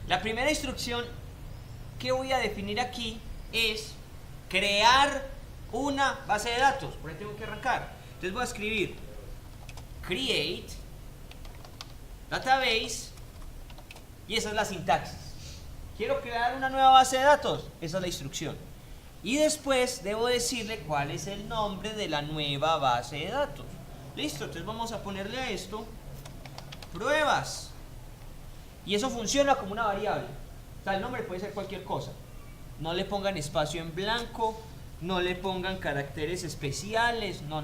La primera instrucción que voy a definir aquí es crear una base de datos. Por ahí tengo que arrancar. Entonces voy a escribir create database y esa es la sintaxis. Quiero crear una nueva base de datos. Esa es la instrucción. Y después debo decirle cuál es el nombre de la nueva base de datos. Listo, entonces vamos a ponerle a esto pruebas. Y eso funciona como una variable. O sea, el nombre puede ser cualquier cosa. No le pongan espacio en blanco, no le pongan caracteres especiales, no.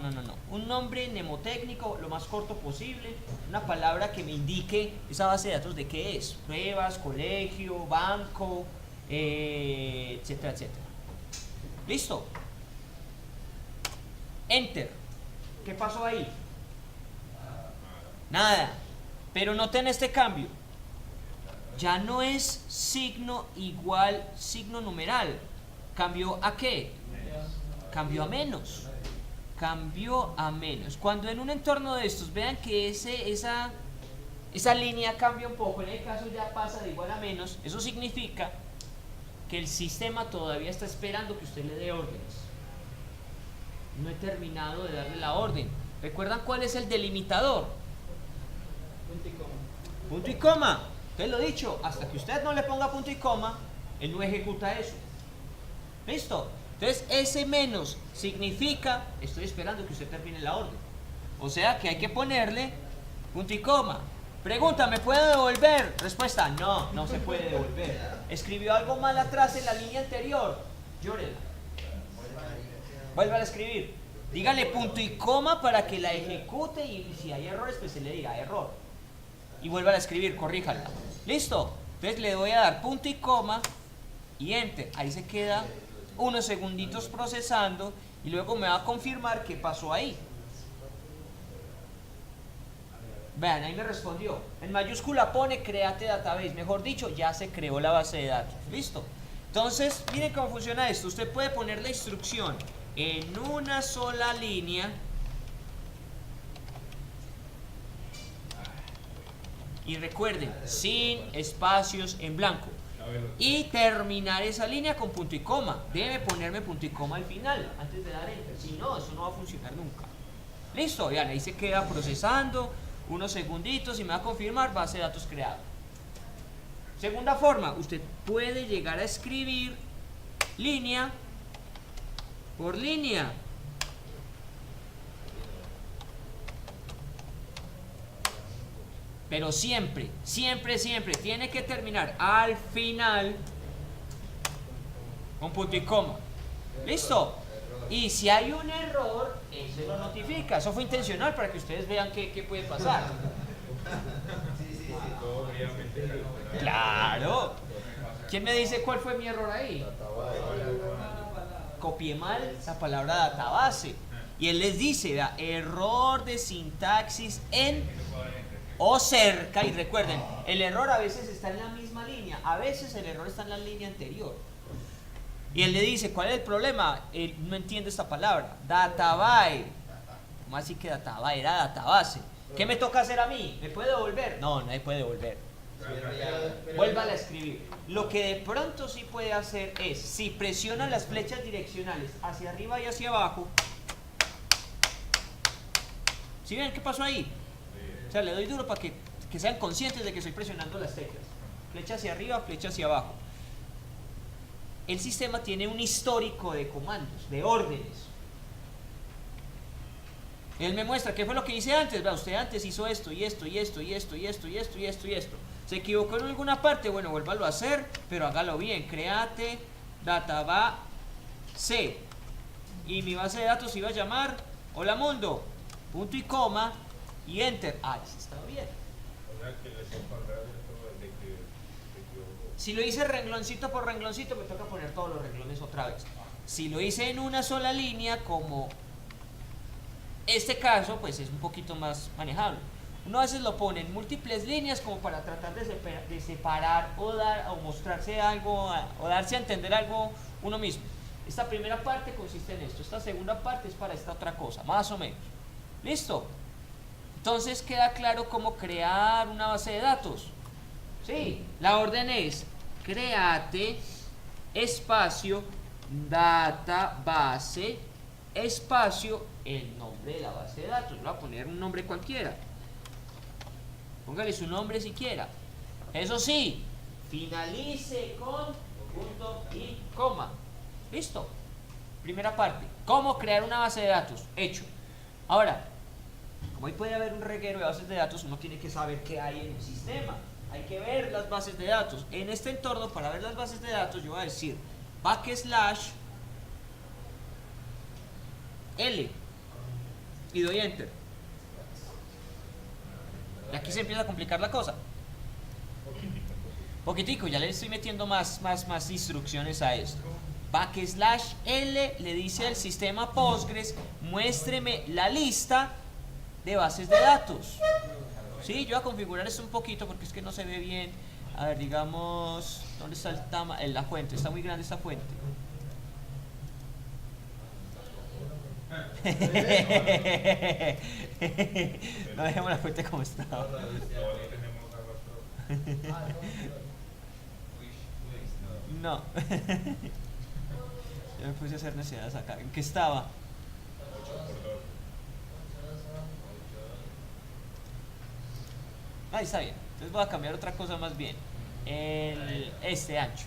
Un nombre mnemotécnico lo más corto posible, una palabra que me indique esa base de datos de qué es. Pruebas, colegio, banco, etcétera, etcétera. ¿Listo? Enter. ¿Qué pasó ahí? Nada. Pero noten este cambio. Ya no es signo igual signo numeral. ¿Cambió a qué? Cambió a menos. Cambió a menos. Cuando en un entorno de estos vean que esa línea cambia un poco, en el caso ya pasa de igual a menos, eso significa que el sistema todavía está esperando que usted le dé órdenes. No he terminado de darle la orden. ¿Recuerdan cuál es el delimitador? Punto y coma. Punto y coma. Entonces lo dicho, hasta que usted no le ponga punto y coma, él no ejecuta eso. ¿Listo? Entonces ese menos significa, estoy esperando que usted termine la orden. O sea que hay que ponerle punto y coma. Pregunta, ¿me puede devolver? Respuesta, no, no se puede devolver. Escribió algo mal atrás en la línea anterior. Llórela. Vuelva a escribir. Dígale punto y coma para que la ejecute y si hay errores, pues se le diga error. Y vuelva a escribir, corríjala. ¿Listo? Entonces le voy a dar punto y coma y enter. Ahí se queda unos segunditos procesando y luego me va a confirmar qué pasó ahí. Vean, ahí me respondió. En mayúscula pone create database. Mejor dicho, ya se creó la base de datos. ¿Listo? Entonces, miren cómo funciona esto. Usted puede poner la instrucción en una sola línea y recuerden, sin espacios en blanco. Y terminar esa línea con punto y coma. Debe ponerme punto y coma al final, antes de dar enter. Si no, eso no va a funcionar nunca. Listo, vean, ahí se queda procesando unos segunditos y me va a confirmar base de datos creada. Segunda forma, usted puede llegar a escribir línea por línea. Pero siempre tiene que terminar al final con punto y coma. ¿Listo? Y si hay un error, se lo notifica. Eso fue intencional para que ustedes vean qué puede pasar. Claro. ¿Quién me dice cuál fue mi error ahí? Copié mal la palabra database. Y él les dice, vea, error de sintaxis en o cerca. Y recuerden, el error a veces está en la misma línea, a veces el error está en la línea anterior. Y él le dice, ¿cuál es el problema? Él no entiende esta palabra. Database. ¿Cómo así que database? Era database. ¿Qué me toca hacer a mí? ¿Me puede devolver? No, no me puede devolver. Vuélvala a escribir. Lo que de pronto sí puede hacer es, si presiona las flechas direccionales hacia arriba y hacia abajo, ¿sí ven qué pasó ahí? O sea, le doy duro para que sean conscientes de que estoy presionando las teclas. Flecha hacia arriba, flecha hacia abajo. El sistema tiene un histórico de comandos, de órdenes. Él me muestra qué fue lo que hice antes. Vea, usted antes hizo esto y esto y esto y esto y esto y esto y esto y esto. ¿Se equivocó en alguna parte? Bueno, vuélvalo a hacer, pero hágalo bien. Create database. Y mi base de datos iba a llamar Hola Mundo. Punto y coma y enter. Ah, sí está bien. Si lo hice rengloncito por rengloncito, me toca poner todos los renglones otra vez. Si lo hice en una sola línea, como este caso, pues es un poquito más manejable. Uno a veces lo pone en múltiples líneas como para tratar de separar o mostrarse algo, o darse a entender algo uno mismo. Esta primera parte consiste en esto, esta segunda parte es para esta otra cosa, más o menos. ¿Listo? Entonces queda claro cómo crear una base de datos. Sí, la orden es créate espacio database espacio el nombre de la base de datos. Le voy a poner un nombre cualquiera. Póngale su nombre siquiera. Eso sí, finalice con punto y coma. Listo. Primera parte. ¿Cómo crear una base de datos? Hecho. Ahora, como ahí puede haber un reguero de bases de datos, uno tiene que saber qué hay en el sistema. Hay que ver las bases de datos. En este entorno, para ver las bases de datos, yo voy a decir /L y doy enter. Y aquí se empieza a complicar la cosa. Poquitico, ya le estoy metiendo más instrucciones a esto. /L le dice al sistema Postgres, muéstreme la lista de bases de datos. Sí, yo voy a configurar esto un poquito porque es que no se ve bien. A ver, digamos, ¿dónde está el tamaño? La fuente, está muy grande esta fuente. No dejemos la fuente como está. No. Yo me puse a hacer necesidades acá. ¿En qué estaba? Ahí está bien. Entonces voy a cambiar otra cosa más bien. Este ancho.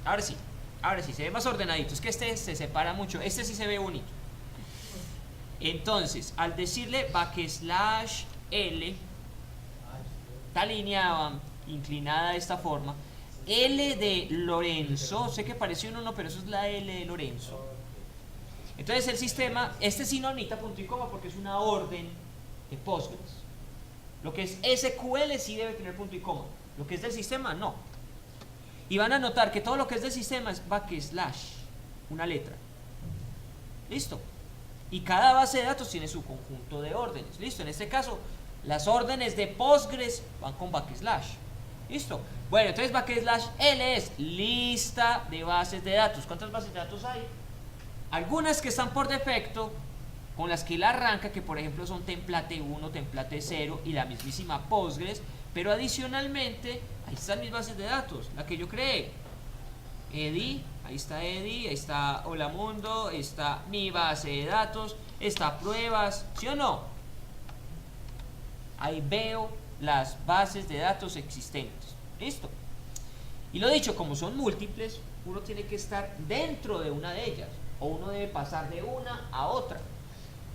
Ahora sí, se ve más ordenadito. Es que este se separa mucho. Este sí se ve bonito. Entonces, al decirle /L, esta línea inclinada de esta forma, L de Lorenzo, sé que parece un 1, pero eso es la L de Lorenzo. Entonces el sistema, este sí no necesita punto y coma porque es una orden de Postgres. Lo que es SQL sí debe tener punto y coma. Lo que es del sistema, no. Y van a notar que todo lo que es del sistema es /, una letra. ¿Listo? Y cada base de datos tiene su conjunto de órdenes. ¿Listo? En este caso, las órdenes de Postgres van con /. ¿Listo? Bueno, entonces /L es lista de bases de datos. ¿Cuántas bases de datos hay? Algunas que están por defecto, con las que él arranca, que por ejemplo son template 1, template 0 y la mismísima Postgres, pero adicionalmente, ahí están mis bases de datos, la que yo creé. Edi, ahí está Hola Mundo, está mi base de datos, está pruebas, ¿sí o no? Ahí veo las bases de datos existentes. ¿Listo? Y lo dicho, como son múltiples, uno tiene que estar dentro de una de ellas, o uno debe pasar de una a otra.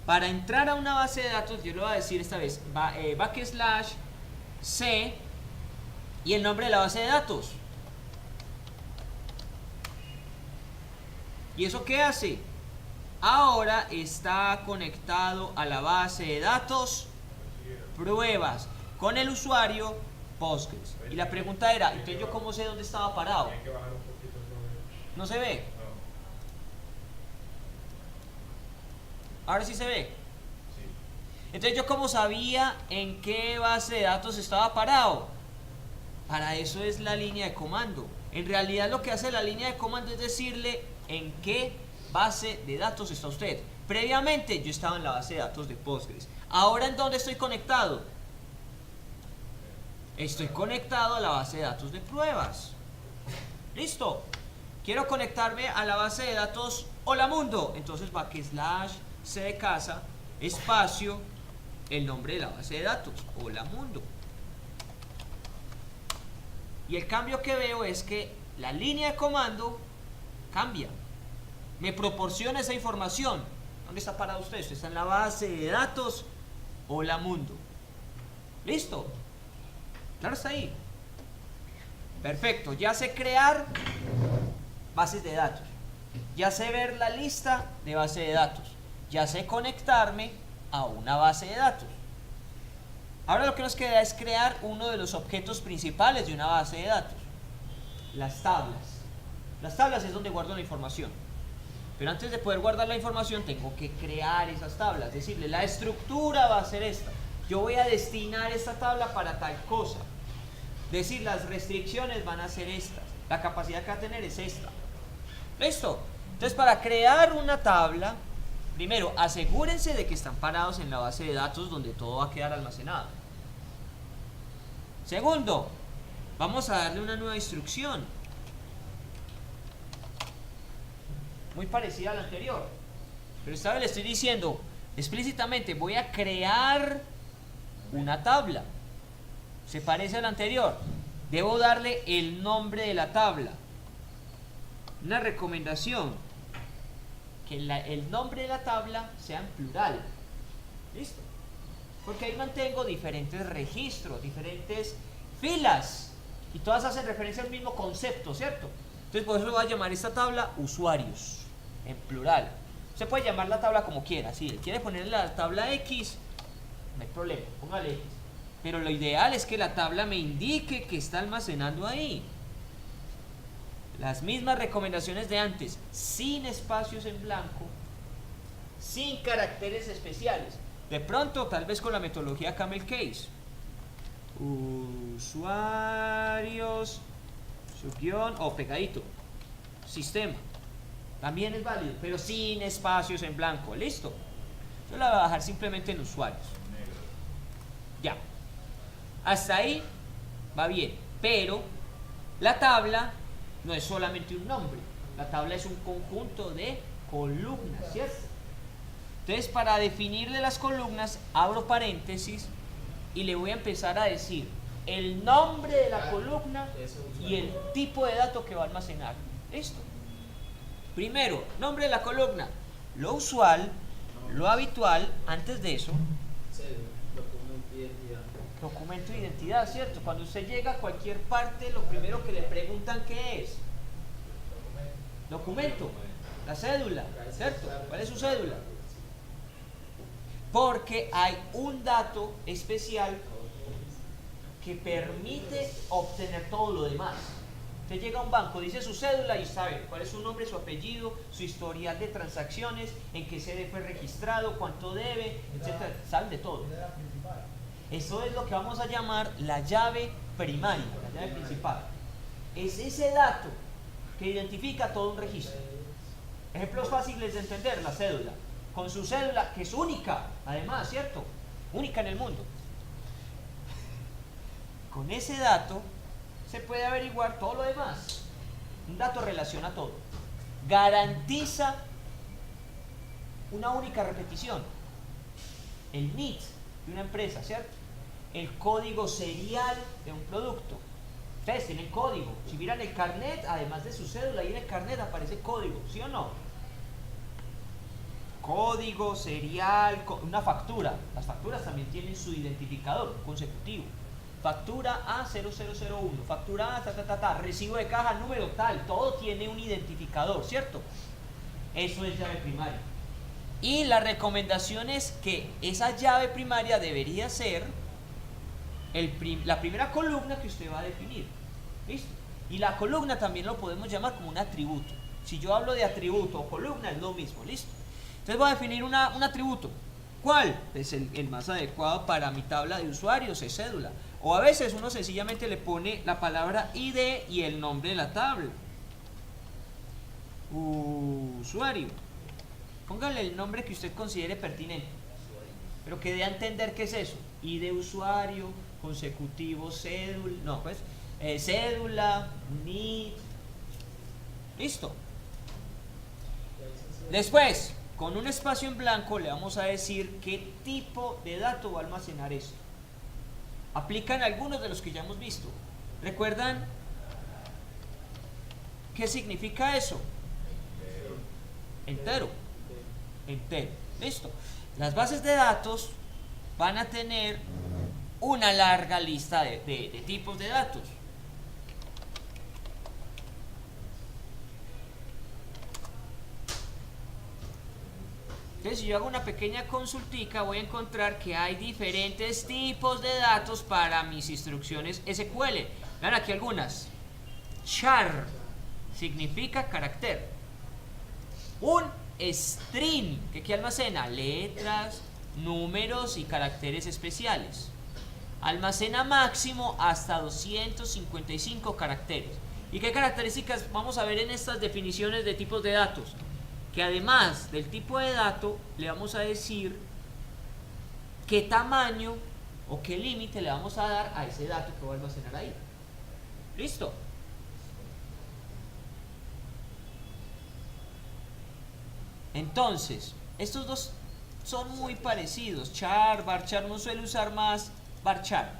Para entrar a una base de datos, yo le voy a decir esta vez /C y el nombre de la base de datos. ¿Y eso qué hace? Ahora está conectado a la base de datos pruebas con el usuario Postgres. Y la pregunta era, entonces yo cómo sé dónde estaba parado. ¿No se ve? Ahora sí se ve. Entonces yo cómo sabía en qué base de datos estaba parado. Para eso es la línea de comando. En realidad lo que hace la línea de comando es decirle en qué base de datos está usted. Previamente yo estaba en la base de datos de Postgres. Ahora, ¿en dónde estoy conectado? Estoy conectado a la base de datos de pruebas. ¿Listo? Quiero conectarme a la base de datos Hola Mundo. Entonces /C de casa, espacio, el nombre de la base de datos, Hola Mundo. Y el cambio que veo es que la línea de comando cambia. Me proporciona esa información. ¿Dónde está parado usted? Usted está en la base de datos Hola Mundo. ¿Listo? Claro, está ahí. Perfecto. Ya sé crear bases de datos. Ya sé ver la lista de base de datos. Ya sé conectarme a una base de datos. Ahora lo que nos queda es crear uno de los objetos principales de una base de datos. Las tablas. Las tablas es donde guardo la información. Pero antes de poder guardar la información tengo que crear esas tablas. Decirle, la estructura va a ser esta. Yo voy a destinar esta tabla para tal cosa. Decir, las restricciones van a ser estas. La capacidad que va a tener es esta. ¿Listo? Entonces, para crear una tabla, Primero, asegúrense de que están parados en la base de datos donde todo va a quedar almacenado. Segundo, vamos a darle una nueva instrucción, muy parecida a la anterior, pero esta vez le estoy diciendo explícitamente, voy a crear una tabla. Se parece a la anterior. Debo darle el nombre de la tabla. Una recomendación, que el nombre de la tabla sea en plural. ¿Listo? Porque ahí mantengo diferentes registros, diferentes filas, y todas hacen referencia al mismo concepto, ¿cierto? Entonces por eso le voy a llamar esta tabla usuarios, en plural. Usted puede llamar la tabla como quiera. Si quiere ponerle la tabla X, no hay problema, póngale X. Pero lo ideal es que la tabla me indique que está almacenando ahí. Las mismas recomendaciones de antes, sin espacios en blanco, sin caracteres especiales. De pronto, tal vez con la metodología Camel Case. Usuarios, subguión o pegadito. Sistema. También es válido, pero sin espacios en blanco. ¿Listo? Yo la voy a bajar simplemente en usuarios. Ya. Hasta ahí va bien. Pero la tabla no es solamente un nombre. La tabla es un conjunto de columnas, ¿cierto? Entonces, para definirle las columnas, abro paréntesis y le voy a empezar a decir el nombre de la columna y el tipo de dato que va a almacenar. ¿Listo? Primero, nombre de la columna. Lo usual, lo habitual, antes de eso, documento de identidad, ¿cierto? Cuando usted llega a cualquier parte, lo primero que le preguntan ¿qué es? Documento, la cédula, ¿cierto? ¿Cuál es su cédula? Porque hay un dato especial que permite obtener todo lo demás. Usted llega a un banco, dice su cédula y sabe cuál es su nombre, su apellido, su historial de transacciones, en qué sede fue registrado, cuánto debe, etcétera. Saben de todo. Eso es lo que vamos a llamar la llave primaria, la llave principal. Es ese dato que identifica todo un registro. Ejemplos fáciles de entender: la cédula. Con su cédula, que es única, además, ¿cierto? Única en el mundo. Con ese dato se puede averiguar todo lo demás. Un dato relaciona todo. Garantiza una única repetición. El NIT de una empresa, ¿cierto? El código serial de un producto. Ustedes tienen código. Si miran el carnet, además de su cédula, ahí en el carnet aparece código, ¿sí o no? Código serial, una factura. Las facturas también tienen su identificador consecutivo. Factura A0001, factura A, recibo de caja número tal, todo tiene un identificador, ¿cierto? Eso es llave primaria. Y la recomendación es que esa llave primaria debería ser la primera columna que usted va a definir. ¿Listo? Y la columna también lo podemos llamar como un atributo. Si yo hablo de atributo o columna es lo mismo, ¿listo? Entonces voy a definir un atributo. ¿Cuál? Es el más adecuado para mi tabla de usuarios, es cédula. O a veces uno sencillamente le pone la palabra ID y el nombre de la tabla. Usuario. Póngale el nombre que usted considere pertinente, pero que dé a entender qué es eso. ID usuario, consecutivo, cédula, no, pues, cédula, NID. Listo. Después, con un espacio en blanco le vamos a decir qué tipo de dato va a almacenar esto. Aplican algunos de los que ya hemos visto. ¿Recuerdan qué significa eso? Entero. Entero. Listo. Las bases de datos van a tener una larga lista de tipos de datos. Entonces, si yo hago una pequeña consultica, voy a encontrar que hay diferentes tipos de datos para mis instrucciones SQL. Vean aquí algunas. Char significa carácter. Un string, que almacena letras, números y caracteres especiales. Almacena máximo hasta 255 caracteres. ¿Y qué características vamos a ver en estas definiciones de tipos de datos? que además del tipo de dato le vamos a decir qué tamaño o qué límite le vamos a dar a ese dato que voy a almacenar ahí. ¿Listo? Entonces, estos dos son muy parecidos. Char, varchar, uno suele usar más varchar.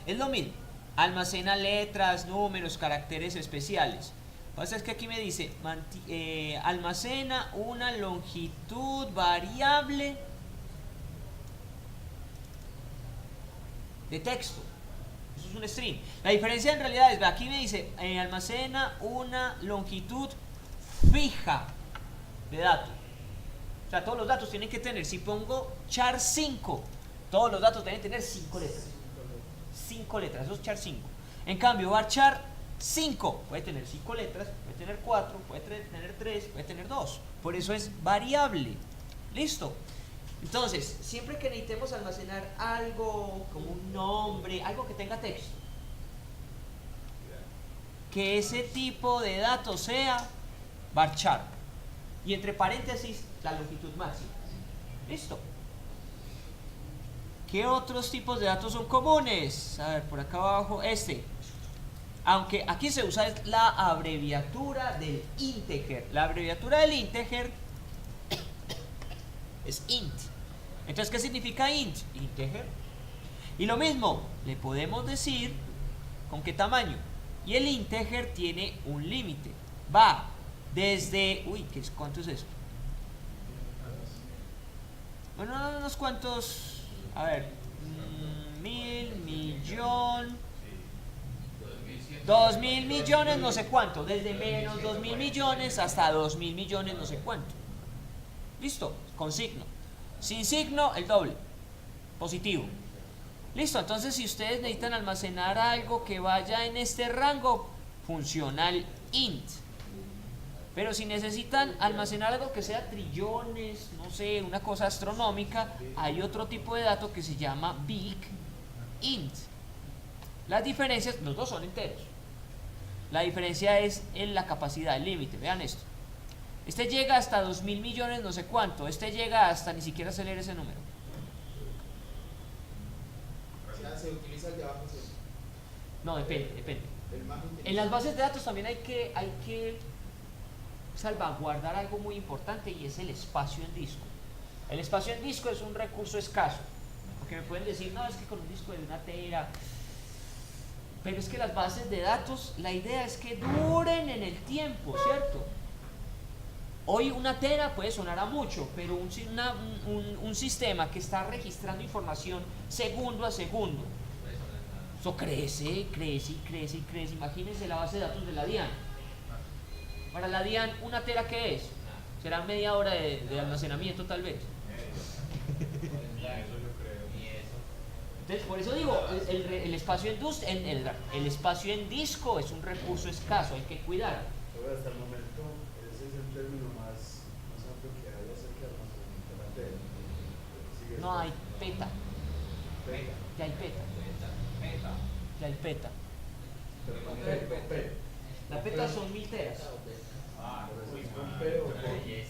Es lo mismo. Almacena letras, números, caracteres especiales. Lo que pasa es que aquí me dice, almacena una longitud variable de texto. Eso es un string. La diferencia en realidad es, aquí me dice, almacena una longitud fija de datos. O sea, todos los datos tienen que tener, si pongo char 5, todos los datos deben tener 5 letras. 5 letras, eso es char 5. En cambio, varchar 5 puede tener 5 letras, puede tener 4, puede tener 3, puede tener 2. Por eso es variable. ¿Listo? Entonces, siempre que necesitemos almacenar algo como un nombre, algo que tenga texto, que ese tipo de datos sea varchar. Y entre paréntesis, la longitud máxima. ¿Listo? ¿Qué otros tipos de datos son comunes? A ver, por acá abajo, aunque aquí se usa la abreviatura del integer. La abreviatura del integer es int. Entonces, ¿qué significa int? Integer. Y lo mismo, le podemos decir con qué tamaño. Y el integer tiene un límite. Va desde... ¿cuánto es esto? Bueno, unos cuantos... A ver, 1000, millón, 2000 millones, no sé cuánto. Desde menos 2000 millones hasta 2000 millones, no sé cuánto. Listo, con signo. Sin signo, el doble. Positivo. Listo, entonces si ustedes necesitan almacenar algo que vaya en este rango, funciona el int. Pero si necesitan almacenar algo que sea trillones, no sé, una cosa astronómica, hay otro tipo de dato que se llama big int. Las diferencias, los dos son enteros. La diferencia es en la capacidad, el límite. Vean esto. Este llega hasta 2000 millones, no sé cuánto. Este llega hasta ni siquiera se leer ese número. ¿Se utiliza el de abajo? No, depende. En las bases de datos también hay que salvaguardar algo muy importante, y es el espacio en disco. El espacio en disco es un recurso escaso, porque me pueden decir, no, es que con un disco de 1 tera, pero es que las bases de datos, la idea es que duren en el tiempo, ¿cierto? Hoy 1 tera puede sonar a mucho, pero un sistema que está registrando información segundo a segundo, eso crece. Imagínense la base de datos de la DIAN. Para la DIAN, 1 tera, ¿qué es? Será media hora de almacenamiento, tal vez. Entonces, por eso digo, el espacio el espacio en disco es un recurso escaso, hay que cuidar. Hasta el momento, ese es el término más amplio que hay acerca del almacenamiento de la tela. No hay peta. Ya hay peta. Ya hay peta. La peta son 1000 teras. ¿Es con P o con P? ¿Es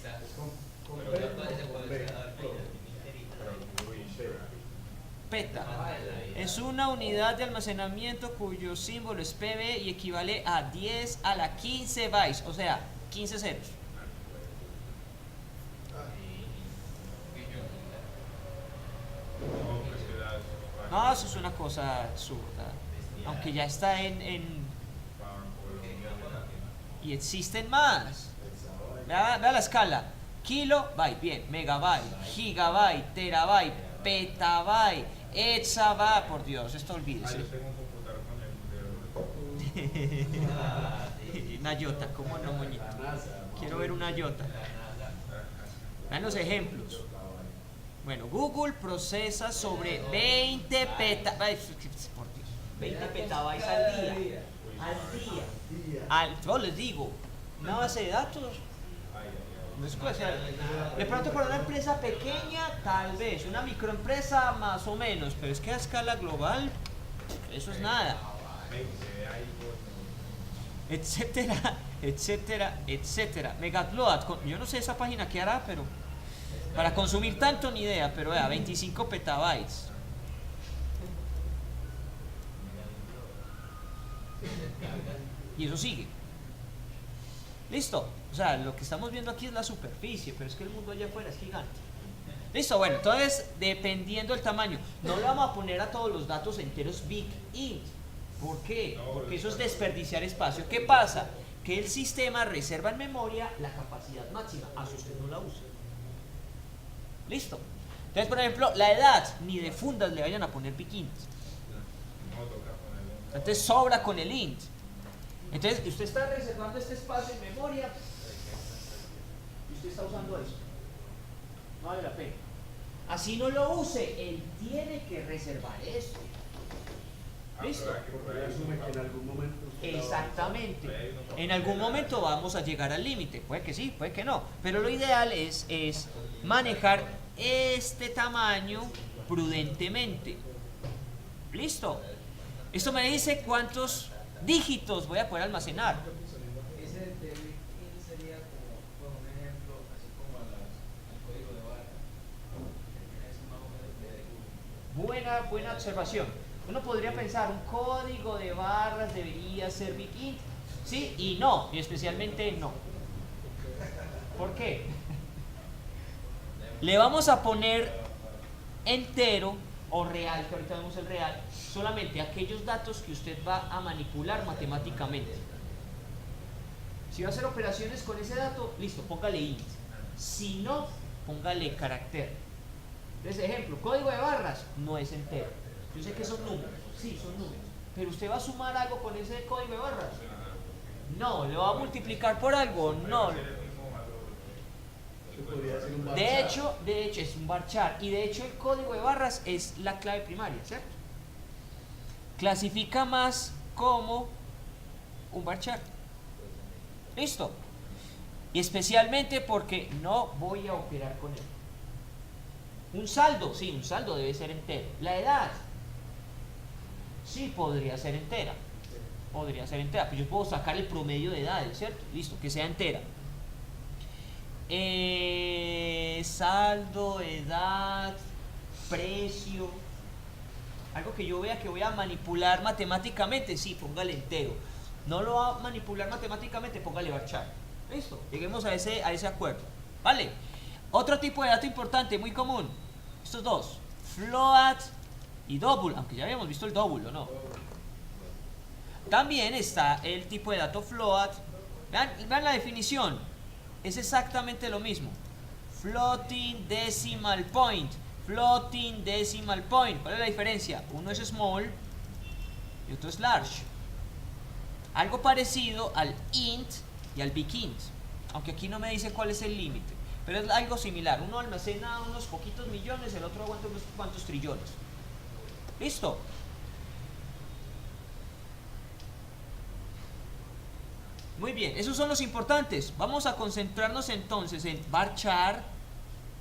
con P o con B? Peta es una unidad de almacenamiento cuyo símbolo es PB y equivale a 10 a la 15 bytes, o sea, 15 ceros. No, eso es una cosa absurda. Aunque ya está y existen más. Vea la escala. Kilobyte, bien, megabyte, gigabyte, terabyte, petabyte, exabyte, por Dios, esto olvídese. Una yota, ¿cómo no, moñito? Quiero ver una yota. Vean los ejemplos. Bueno, Google procesa sobre 20 petabytes, por Dios, 20 petabytes al día. Yo les digo, una base de datos. No se puede hacer. De pronto para una empresa pequeña, tal vez, una microempresa más o menos, pero es que a escala global, eso es nada. Etcétera. etcétera, etcétera. Megapload, yo no sé esa página qué hará, pero para consumir tanto ni idea, pero vea, 25 petabytes. Y eso sigue. Listo. O sea, lo que estamos viendo aquí es la superficie, pero es que el mundo allá afuera es gigante. Listo, bueno, entonces dependiendo del tamaño, no le vamos a poner a todos los datos enteros big int. ¿Por qué? Porque eso es desperdiciar espacio. ¿Qué pasa? Que el sistema reserva en memoria la capacidad máxima, así usted no la usa. Listo. Entonces, por ejemplo, la edad, ni de fundas le vayan a poner big int. Entonces sobra con el int. Entonces, usted está reservando este espacio en memoria y usted está usando eso. No vale la pena. Así no lo use, él tiene que reservar esto. ¿Listo? Porque asume que en algún momento usted Exactamente. En algún momento vamos a llegar al límite. Puede que sí, puede que no. Pero lo ideal es manejar este tamaño prudentemente. ¿Listo? Esto me dice cuántos dígitos voy a poder almacenar. Ese de Big Int sería como un ejemplo, así como al código de barra. Es más o menos de Buena observación. Uno podría pensar, un código de barras debería ser big int. Sí y no, y especialmente no. ¿Por qué? Le vamos a poner entero o real, que ahorita vemos el real, solamente aquellos datos que usted va a manipular matemáticamente. Si va a hacer operaciones con ese dato, listo, póngale int. Si no, póngale carácter. Entonces, ejemplo, código de barras no es entero. Yo sé que son números, sí, son números. Pero usted va a sumar algo con ese código de barras. No, ¿le va a multiplicar por algo? No. podría ser un bar De chart. hecho es un varchar. Y de hecho el código de barras es la clave primaria, ¿cierto? Clasifica más como un varchar. Listo. Y especialmente porque no voy a operar con él. Un saldo, sí, un saldo debe ser entero. La edad, sí podría ser entera. Podría ser entera. Pues yo puedo sacar el promedio de edades, ¿cierto? Listo, que sea entera. Saldo, edad, precio. Algo que yo vea que voy a manipular matemáticamente, sí, póngale entero. No lo va a manipular matemáticamente, póngale varchar. Listo, lleguemos a ese acuerdo. ¿Vale? Otro tipo de dato importante, muy común. Estos dos, float y double, aunque ya habíamos visto el double, ¿o no? También está el tipo de dato float. Vean la definición. Es exactamente lo mismo. Floating decimal point. Floating decimal point. ¿Cuál es la diferencia? Uno es small y otro es large. Algo parecido al int y al big int. Aunque aquí no me dice cuál es el límite. Pero es algo similar. Uno almacena unos poquitos millones, el otro aguanta unos cuantos trillones. ¿Listo? Muy bien, esos son los importantes. Vamos a concentrarnos entonces en varchar.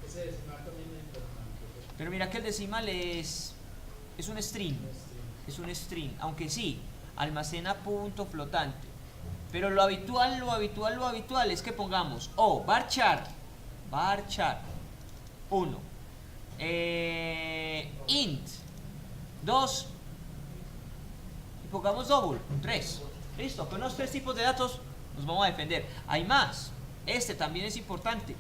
Ese decimal también es importante. Pero mira que el decimal es un string. Es un string, aunque sí, almacena punto flotante. Pero lo habitual es que pongamos varchar 1, int 2 y pongamos double 3. Listo, con los tres tipos de datos nos vamos a defender. Hay más, este también es importante,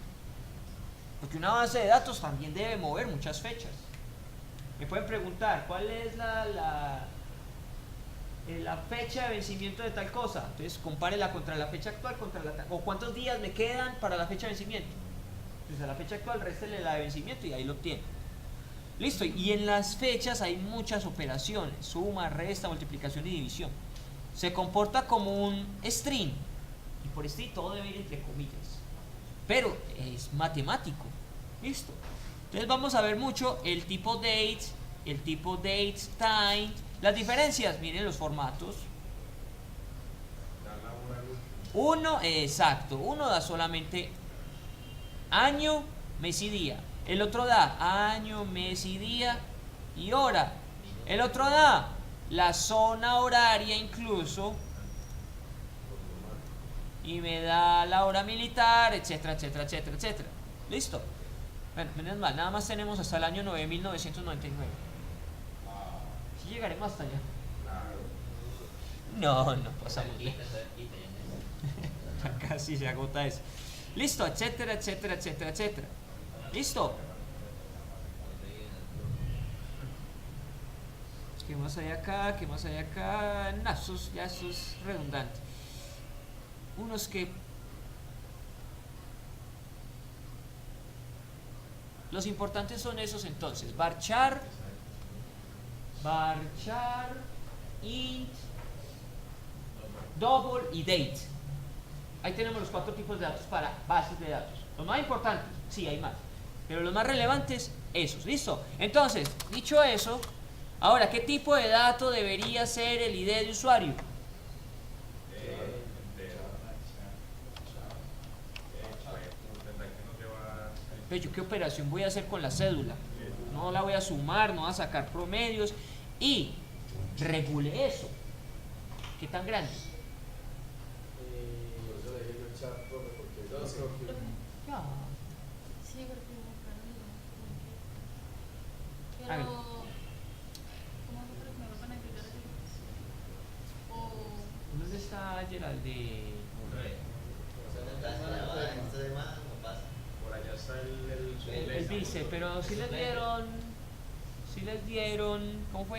porque una base de datos también debe mover muchas fechas. Me pueden preguntar, ¿cuál es la fecha de vencimiento de tal cosa? Entonces compárela contra la fecha actual, o cuántos días me quedan para la fecha de vencimiento. Entonces a la fecha actual réstele la de vencimiento y ahí lo obtiene. Listo, y en las fechas hay muchas operaciones: suma, resta, multiplicación y división. Se comporta como un string, y por string todo debe ir entre comillas, pero es matemático. Listo. Entonces vamos a ver mucho el tipo date, el tipo date time. Las diferencias, miren los formatos. Uno, exacto, uno da solamente año, mes y día. El otro da año, mes y día y hora. El otro da la zona horaria incluso y me da la hora militar, etcétera, etcétera, etcétera, etcétera. ¿Listo? Bueno, menos mal, nada más tenemos hasta el año 9999. Si llegaremos hasta allá. No, no pasamos de ya casi se agota eso. Listo, etcétera, etcétera, etcétera, etcétera. Listo. ¿Qué más hay acá? ¿Qué más hay acá? Nah, eso es redundante. Unos que... Los importantes son esos entonces. Varchar, int, double y date. Ahí tenemos los 4 tipos de datos para bases de datos. Los más importantes, sí, hay más. Pero los más relevantes, esos. ¿Listo? Entonces, dicho eso, ahora, ¿qué tipo de dato debería ser el ID de usuario? Pero yo, ¿qué operación voy a hacer con la cédula? No la voy a sumar, no voy a sacar promedios. Y regule eso. ¿Qué tan grande? Por eso le dije yo el chat, profe, porque yo creo que Ya. Sí, porque pero A ver. ¿cómo nosotros me van a agregar así? O ¿Dónde está Geraldine? Por allá está el El vice, pero si les dieron, ¿cómo fue?